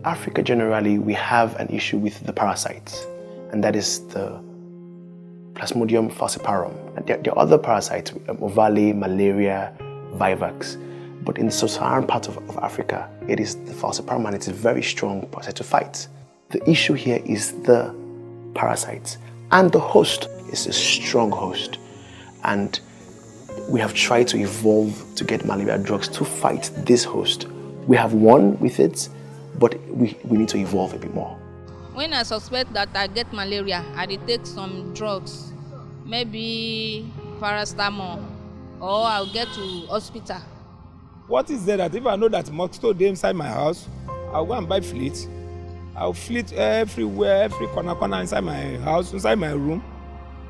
Africa generally, we have an issue with the parasites, and that is the Plasmodium falciparum. And there are other parasites, ovale, malaria, vivax. But in the sub-Saharan part of Africa, it is the falciparum, and it's a very strong parasite to fight. The issue here is the parasites, and the host is a strong host. And we have tried to evolve to get malaria drugs to fight this host. We have won with it, but we need to evolve a bit more. When I suspect that I get malaria, I take some drugs, maybe paracetamol, or I'll get to hospital. What is there that if I know that mosquito dey inside my house, I'll go and buy fleet. I'll fleet everywhere, every corner inside my house, inside my room.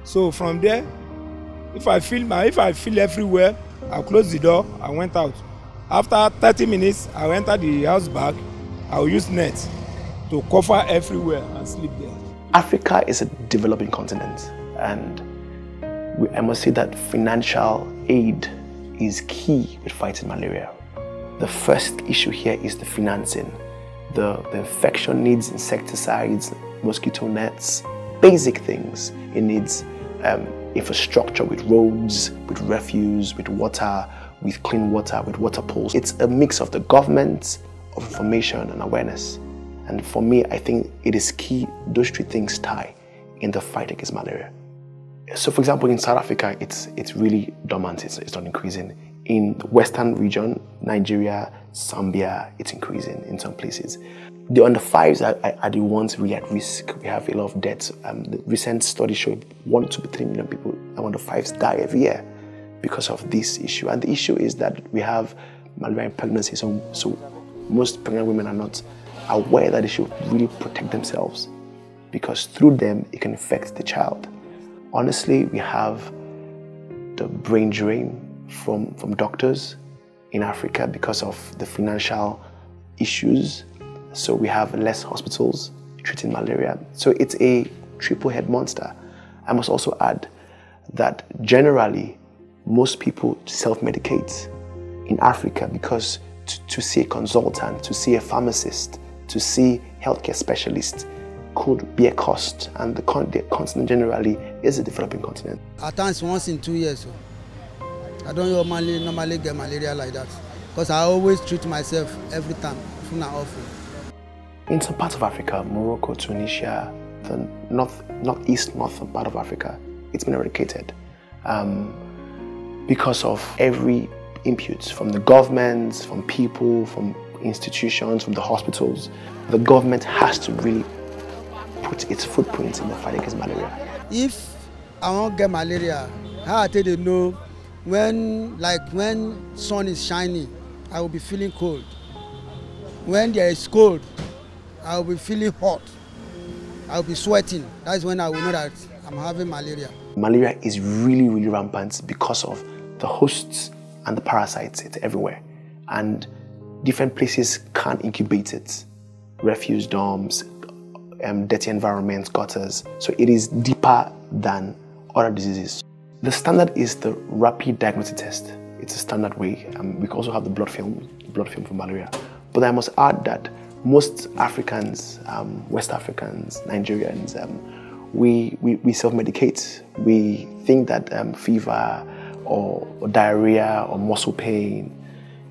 So from there, if I feel everywhere, I'll close the door. I went out. After 30 minutes, I'll enter the house back. I'll use net to cover everywhere and sleep there. Africa is a developing continent, and I must say that financial aid is key with fighting malaria. The first issue here is the financing. The infection needs insecticides, mosquito nets, basic things. It needs infrastructure with roads, with refuse, with water, with clean water, with water pools. It's a mix of the government, of information and awareness. And for me, I think it is key, those three things tie in the fight against malaria. So for example, in South Africa, it's really dormant, it's not increasing. In the Western region, Nigeria, Zambia, it's increasing in some places. The under 5s are the ones really at risk. We have a lot of deaths. The recent study showed 1 to 3 million people under 5s die every year because of this issue. And the issue is that we have malaria in pregnancy, so most pregnant women are not aware that they should really protect themselves, because through them it can infect the child. Honestly, we have the brain drain from doctors in Africa because of the financial issues. So we have less hospitals treating malaria. So it's a triple-head monster. I must also add that generally, most people self-medicate in Africa because to see a consultant, to see a pharmacist, to see healthcare specialists could be a cost, and the continent generally is a developing continent. At times, once in 2 years, I don't normally get malaria like that, because I always treat myself every time, soon and often. In some parts of Africa, Morocco, Tunisia, the northern part of Africa, it's been eradicated because of every input from the governments, from people, from institutions, from the hospitals. The government has to really put its footprints in the fight against malaria. If I won't get malaria, how I tell you know when sun is shining, I will be feeling cold. When there is cold, I will be feeling hot. I will be sweating. That's when I will know that I'm having malaria. Malaria is really, really rampant because of the hosts and the parasites. It's everywhere. And different places can't incubate it. Refuse dumps, dirty environments, gutters. So it is deeper than other diseases. The standard is the rapid diagnostic test. It's a standard way. We can also have the blood film for malaria. But I must add that most Africans, West Africans, Nigerians, we self-medicate. We think that fever or diarrhea or muscle pain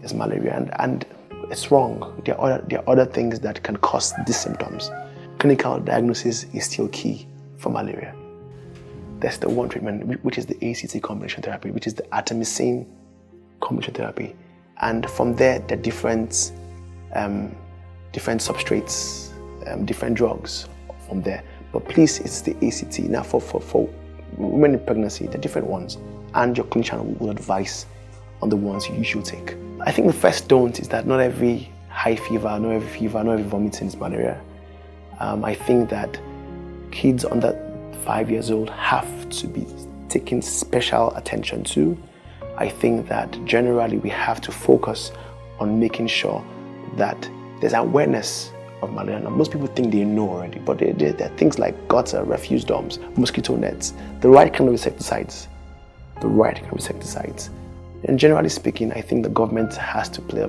is malaria, and it's wrong. There are other things that can cause these symptoms. Clinical diagnosis is still key for malaria. There's the one treatment, which is the ACT combination therapy, which is the artemisinin combination therapy. And from there, there are different substrates, different drugs from there. But please, it's the ACT. Now for women in pregnancy, there are different ones. And your clinician will advise on the ones you should take. I think the first don't is that not every high fever, not every vomiting is malaria. I think that kids under 5 years old have to be taken special attention to. I think that generally we have to focus on making sure that there's awareness of malaria. Now, most people think they know already, but there are things like gutter, refuse dumps, mosquito nets, the right kind of insecticides, And generally speaking, I think the government has to play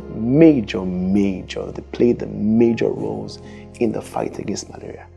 they play the major roles in the fight against malaria.